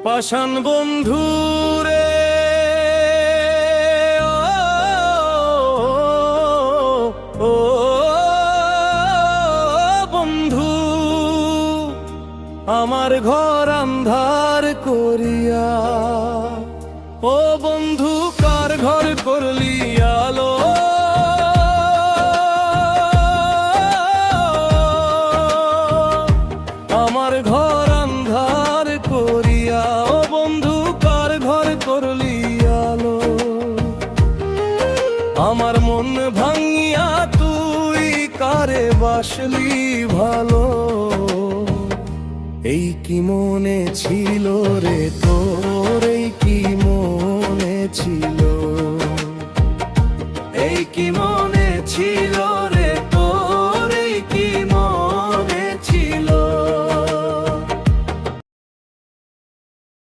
পাষাণ বন্ধু রে, ও বন্ধু, আমার ঘর আন্ধার করিয়া। ও বন্ধু, কার ঘর করলি আলো? আমার ঘর আন্ধার করিয়া। ও বন্ধু, কার ঘর করলি আলো? আমার মন ভাঙিয়া তুই কারে বাসলি ভালো? এই কি মনে ছিল রে তোর, এই কি মনে ছিল?